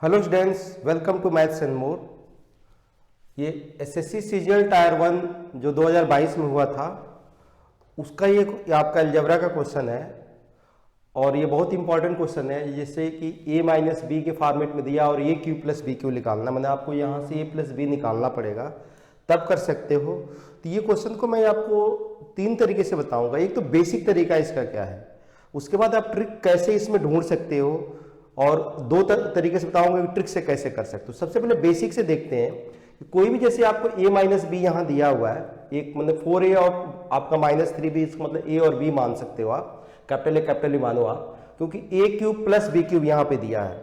Hello students, welcome to maths and more. ये SSC CGL tyre 1 जो 2022 में हुआ था उसका ये आपका अलजेब्रा का क्वेश्चन है और ये बहुत इंपॉर्टेंट क्वेश्चन है। जैसे कि a माइनस बी के फॉर्मेट में दिया और a cube plus B cube निकालना, मैंने आपको यहाँ से a प्लस बी निकालना पड़ेगा तब कर सकते हो। तो ये क्वेश्चन को मैं आपको तीन तरीके से बताऊंगा। एक तो बेसिक तरीका इसका क्या है, उसके बाद आप ट्रिक कैसे इसमें ढूंढ सकते हो, और दो तरीके से बताऊंगा कि ट्रिक से कैसे कर सकते हो। सबसे पहले बेसिक से देखते हैं कि कोई भी, जैसे आपको a माइनस बी यहाँ दिया हुआ है, एक मतलब 4a और आपका -3b, इसका मतलब a और b मान सकते हो आप, कैपिटल ए कैपिटल बी मानो आप, क्योंकि a cube plus B cube यहाँ पे दिया है।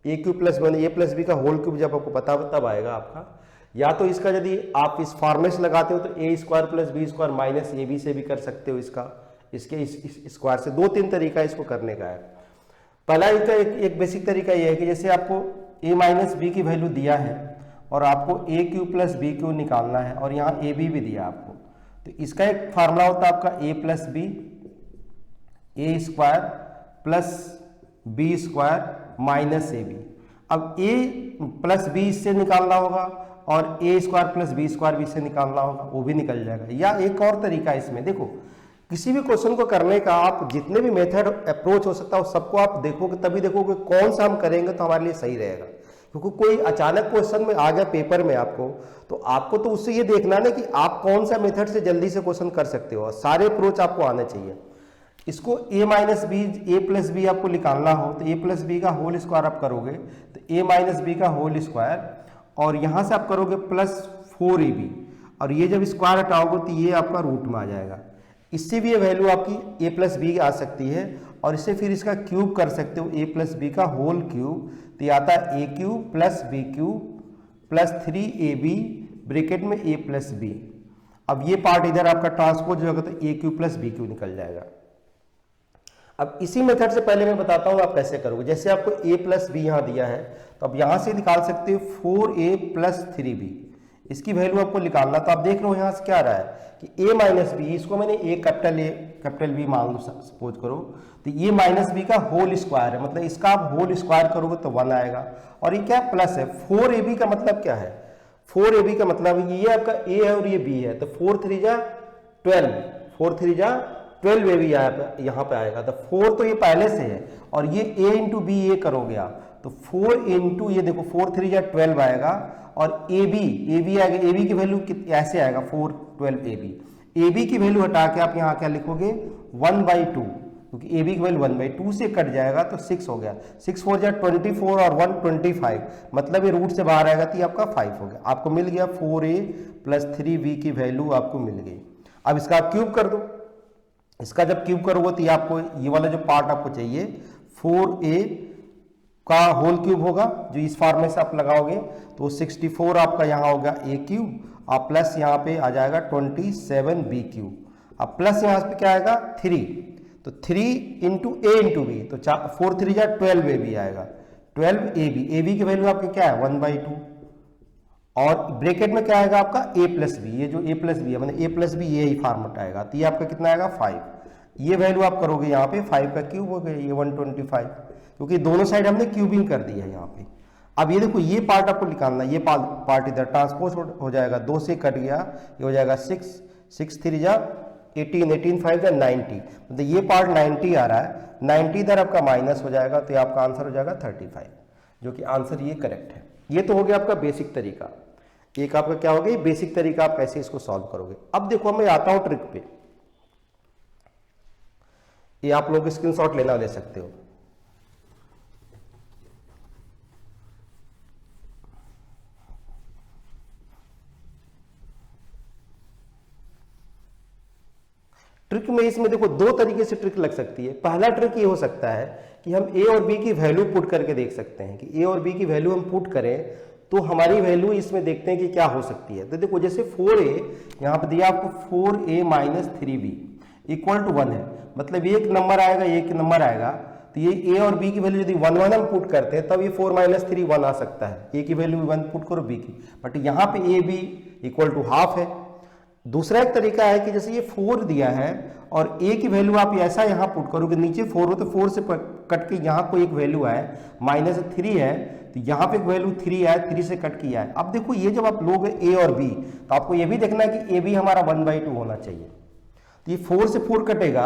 a क्यूब प्लस मैंने a प्लस बी का होल क्यूब जब आपको पता तब आएगा आपका। या तो इसका यदि आप इस फॉर्मेट से लगाते हो तो a square plus B square minus A B से भी कर सकते हो इसका, इसके इस स्क्वायर से। दो तीन तरीका इसको करने का है। पहला इसका एक बेसिक तरीका यह है कि जैसे आपको a माइनस बी की वैल्यू दिया है और आपको a cube plus B cube निकालना है और यहाँ ए बी भी दिया आपको, तो इसका एक फार्मूला होता है आपका a plus B A square plus B square minus A B. अब a प्लस बी इससे निकालना होगा और a square plus B square भी इससे निकालना होगा, वो भी निकल जाएगा। या एक और तरीका इसमें देखो, किसी भी क्वेश्चन को करने का आप जितने भी मेथड अप्रोच हो सकता है सबको आप देखोगे, तभी देखोगे कौन सा हम करेंगे तो हमारे लिए सही रहेगा। क्योंकि कोई अचानक क्वेश्चन में आ गया पेपर में आपको तो उससे ये देखना ना कि आप कौन सा मेथड से जल्दी से क्वेश्चन कर सकते हो। सारे अप्रोच आपको आने चाहिए। इसको a minus B A plus B आपको निकालना हो तो a प्लस बी का होल स्क्वायर आप करोगे तो a माइनस बी का होल स्क्वायर, और यहां से आप करोगे प्लस 4ab, और ये जब स्क्वायर हटाओगे तो ये आपका रूट में आ जाएगा। इससे भी ये वैल्यू आपकी a प्लस बी आ सकती है, और इससे फिर इसका क्यूब कर सकते हो, a प्लस बी का होल क्यूब, तो ये आता है a cube plus B cube plus 3ab bracket में a प्लस बी। अब ये पार्ट इधर आपका ट्रांसपोज होगा तो a cube plus B cube निकल जाएगा। अब इसी मेथड से पहले मैं बताता हूँ आप कैसे करोगे। जैसे आपको a प्लस बी यहाँ दिया है तो अब यहाँ से निकाल सकते हो 4a प्लस 3b, इसकी वैल्यू आपको निकालना। तो आप देख रहे हो यहाँ से क्या आ रहा है कि a माइनस बी, इसको मैंने a कैपिटल बी मान लो सपोज करो, तो ये माइनस बी का होल स्क्वायर है, मतलब इसका आप होल स्क्वायर करोगे तो 1 आएगा। और ये क्या प्लस है, 4ab का मतलब क्या है, 4ab का मतलब ये आपका a है और ये b है, तो 4 3 जा 12, 4 3 जा 12ab यहाँ पे आएगा। तो 4 तो ये पहले से है और ये a इंटू बी ये करोगे आप तो 4 इंटू ये देखो 4 3 जा 12 आएगा, और ab आएगा, ab की वैल्यू ऐसे आएगा 4 12ab। ab की वैल्यू हटा के आप यहाँ क्या लिखोगे 1/2, क्योंकि ab की वैल्यू 1/2 से कट जाएगा तो 6 हो गया। 6 4 जा 24 और 1 25, मतलब ये रूट से बाहर आएगा तो ये आपका 5 हो गया। आपको मिल गया 4a प्लस 3b की वैल्यू आपको मिल गई। अब इसका आप क्यूब कर दो। इसका जब क्यूब करोगे तो ये आपको ये वाला जो पार्ट आपको चाहिए 4a का होल क्यूब होगा, जो इस फॉर्मेट से आप लगाओगे तो 64 आपका यहाँ होगा a क्यूब, और प्लस यहाँ पे आ जाएगा 27b क्यूब। अब प्लस यहाँ पे क्या आएगा 3, तो 3 इंटू a इंटू बी, तो 4 3 जा 12ab आएगा, 12ab की वैल्यू आपकी क्या है 1/2, और ब्रैकेट में क्या आएगा आपका a प्लस बी, ये जो a प्लस बी है मतलब a प्लस बी ये ही फॉर्मेट आएगा, तो ये आपका कितना आएगा 5। ये वैल्यू आप करोगे यहाँ पे 5 का क्यूब हो गया ये 125, क्योंकि दोनों साइड हमने क्यूबिंग कर दी है यहाँ पे। अब ये देखो ये पार्ट आपको निकालना, ये पार्ट इधर ट्रांसपोज हो जाएगा, 2 से कट गया, ये हो जाएगा 6 6 3 जा 18 18 5 जा 90, मतलब ये पार्ट 90 आ रहा है, 90 इधर आपका माइनस हो जाएगा तो ये आपका आंसर हो जाएगा 35, जो कि आंसर ये करेक्ट है। ये तो हो गया आपका बेसिक तरीका। एक आपका क्या हो गया बेसिक तरीका, आप कैसे इसको सॉल्व करोगे। अब देखो मैं आता हूं ट्रिक पे, ये आप लोग स्क्रीनशॉट लेना ले सकते हो। ट्रिक में इसमें देखो दो तरीके से ट्रिक लग सकती है। पहला ट्रिक ये हो सकता है कि हम a और b की वैल्यू पुट करके देख सकते हैं कि a और b की वैल्यू हम पुट करें तो हमारी वैल्यू इसमें देखते हैं कि क्या हो सकती है। तो देखो जैसे 4a यहाँ पे दिया आपको 4a minus 3b equal to 1 है, मतलब एक नंबर आएगा एक नंबर आएगा, तो ये a और b की वैल्यू यदि 1 1 हम पुट करते हैं तब ये 4 माइनस 3 1 आ सकता है। a की वैल्यू 1 पुट करो b की, बट यहाँ पे a b equal to half है। दूसरा एक तरीका है कि जैसे ये 4 दिया है और a की वैल्यू आप ऐसा यहाँ पुट करोगे, नीचे 4 हो तो 4 से कट के यहाँ कोई एक वैल्यू आए, -3 है तो यहाँ पे एक वैल्यू 3 आए, 3 से कट किया है। अब देखो ये जब आप लोगे ए और बी तो आपको ये भी देखना है कि ए भी हमारा 1/2 होना चाहिए। तो ये 4 से 4 कटेगा,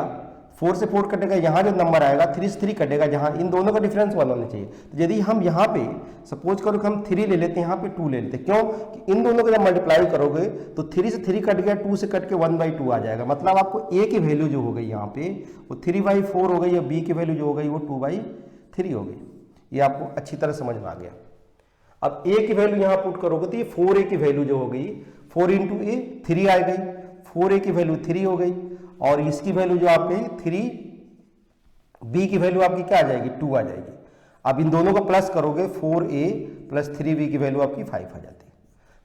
4 से 4 कटेगा, यहाँ जो नंबर आएगा 3 से 3 कटेगा, जहाँ इन दोनों का डिफरेंस 1 होना चाहिए। तो यदि हम यहाँ पे सपोज करो कि हम 3 ले लेते हैं, यहाँ पे 2 ले लेते हैं, क्यों कि इन दोनों को जब मल्टीप्लाई करोगे तो 3 से 3 कट गया, 2 से कट के 1/2 आ जाएगा। मतलब आपको ए की वैल्यू जो हो गई यहाँ पे वो 3/4 हो गई, या बी की वैल्यू जो हो गई वो 2/3 हो गई। ये आपको अच्छी तरह समझ में आ गया। अब ए की वैल्यू यहाँ पुट करोगे तो ये 4a की वैल्यू जो हो गई 4 × a 3 आ गई, 4a की वैल्यू 3 हो गई, और इसकी वैल्यू जो आपकी 3, b की वैल्यू आपकी क्या आ जाएगी 2 आ जाएगी। अब इन दोनों को प्लस करोगे 4a + 3b की वैल्यू आपकी 5 आ जाती है।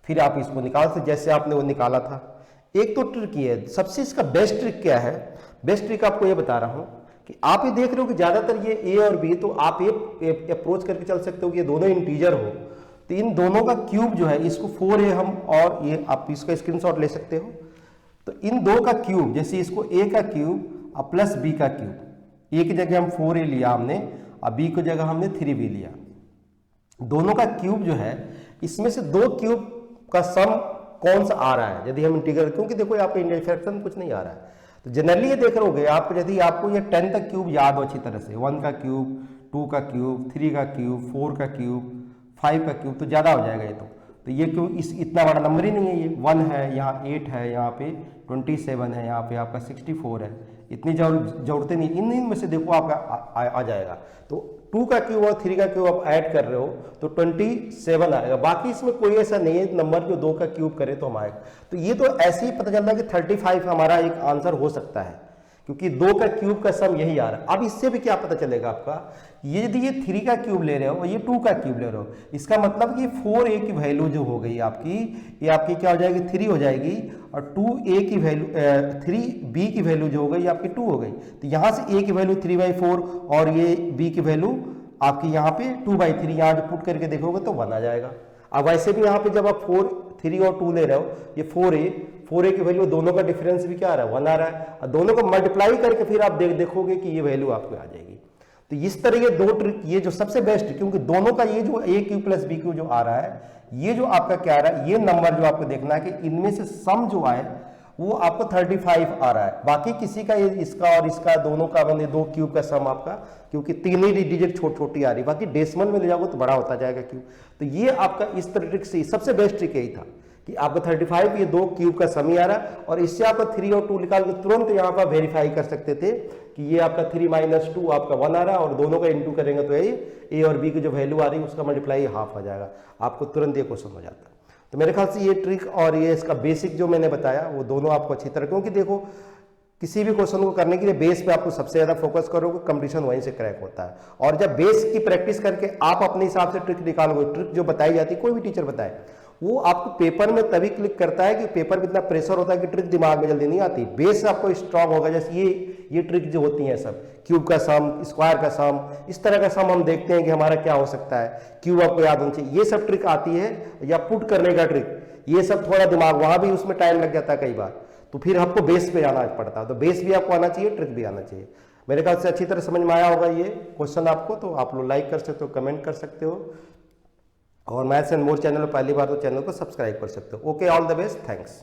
फिर आप इसको निकाल सकते जैसे आपने वो निकाला था। एक तो ट्रिक ये है, सबसे इसका बेस्ट ट्रिक क्या है, बेस्ट ट्रिक आपको ये बता रहा हूं कि आप ये देख रहे हो कि ज्यादातर ये a और b, तो आप ये अप्रोच करके चल सकते हो कि ये दोनों इंटीजर हो, तो इन दोनों का क्यूब जो है इसको 4a हम, और ये आप इसका स्क्रीनशॉट ले सकते हो। तो इन दो का क्यूब, जैसे इसको a का क्यूब और प्लस b का क्यूब, a की जगह हम 4a लिया हमने और b की जगह हमने 3b लिया, दोनों का क्यूब जो है इसमें से दो क्यूब का सम कौन सा आ रहा है यदि हम इंटीग्रल, क्योंकि देखो यहाँ पे इंडिफरेंस कुछ नहीं आ रहा है। तो जनरली ये देख रहोगे आप, यदि आपको ये 10 तक क्यूब याद हो अच्छी तरह से, 1 का क्यूब, 2 का क्यूब, 3 का क्यूब, 4 का क्यूब, 5 का क्यूब, तो ज़्यादा हो जाएगा ये तो ये क्यों इतना बड़ा नंबर ही नहीं है। ये 1 है, यहाँ 8 है, यहाँ पे 27 है, यहाँ पे आपका 64 है, इतनी जरूरतें नहीं, इन में से देखो आपका आ जाएगा। तो 2 का क्यूब और 3 का क्यूब आप ऐड कर रहे हो तो 27 आएगा, बाकी इसमें कोई ऐसा नहीं है नंबर जो 2 का क्यूब करे तो हम आएगा। तो ये तो ऐसे ही पता चल रहा है कि 35 हमारा एक आंसर हो सकता है, क्योंकि 2 का क्यूब का सम यही आ रहा है। अब इससे भी क्या पता चलेगा आपका, ये यदि ये 3 का क्यूब ले रहे हो और ये 2 का क्यूब ले रहे हो, इसका मतलब कि 4a की वैल्यू जो हो गई आपकी, ये आपकी क्या हो जाएगी 3 हो जाएगी, और 2a की वैल्यू 3b की वैल्यू जो हो गई आपकी 2 हो गई। तो यहाँ से a की वैल्यू 3/4 और ये b की वैल्यू आपकी यहाँ पे 2/3, यहाँ जो पुट करके देखोगे तो 1 आ जाएगा। अब वैसे भी यहाँ पे जब आप 4, 3 और 2 ले रहे हो, ये 4a की वैल्यू, दोनों का डिफरेंस भी क्या आ रहा है 1 आ रहा है, और दोनों को मल्टीप्लाई करके फिर आप देखोगे कि ये वैल्यू आपको आ जाएगी। तो इस तरह ये दो ट्रिक, ये जो सबसे बेस्ट, क्योंकि दोनों का ये जो a cube plus b Q जो आ रहा है, ये जो आपका क्या आ रहा है, ये नंबर जो आपको देखना है कि इनमें से सम जो आए वो आपको 35 आ रहा है, बाकी किसी का ये इसका और इसका दोनों का मैंने 2 क्यूब का सम आपका, क्योंकि 3 ही डिजिट छोटी है, बाकी डेसिमल में ले जाओगे तो बड़ा होता जाएगा क्यूब। तो ये आपका इस तरह ट्रिक से सबसे बेस्ट ट्रिक यही था कि आपका 35 ये 2 क्यूब का सम ही आ रहा है, और इससे आपका 3 और 2 निकाल के तुरंत यहाँ पर वेरीफाई कर सकते थे कि ये आपका 3 - 2 आपका 1 आ रहा है, और दोनों का इंटू करेंगे तो ये ए और बी की जो वैल्यू आ रही है उसका मल्टीप्लाई हाफ आ जाएगा, आपको तुरंत ये क्वेश्चन हो जाता है। तो मेरे ख्याल से ये ट्रिक और ये इसका बेसिक जो मैंने बताया वो दोनों आपको अच्छी तरह, क्योंकि देखो किसी भी क्वेश्चन को करने के लिए बेस पे आपको सबसे ज्यादा फोकस करोगे, कंपटीशन वहीं से क्रैक होता है। और जब बेस की प्रैक्टिस करके आप अपने हिसाब से ट्रिक निकालोगे, ट्रिक जो बताई जाती है कोई भी टीचर बताए, वो आपको पेपर में तभी क्लिक करता है कि पेपर में इतना प्रेशर होता है कि ट्रिक दिमाग में जल्दी नहीं आती। बेस आपको स्ट्रांग होगा, जैसे ये ट्रिक जो होती है सब, क्यूब का सम, स्क्वायर का सम, इस तरह का सम हम देखते हैं कि हमारा क्या हो सकता है, क्यूब आपको याद होना चाहिए, ये सब ट्रिक आती है, या पुट करने का ट्रिक, ये सब थोड़ा दिमाग, वहां भी उसमें टाइम लग जाता है कई बार, तो फिर आपको बेस पे जाना पड़ता है। तो बेस भी आपको आना चाहिए, ट्रिक भी आना चाहिए। मेरे ख्याल से अच्छी तरह समझ में आया होगा ये क्वेश्चन आपको, तो आप लोग लाइक कर सकते हो, कमेंट कर सकते हो, और मैथ्स एंड मोर चैनल पहली बार तो चैनल को सब्सक्राइब कर सकते हो। Okay, all the best, thanks.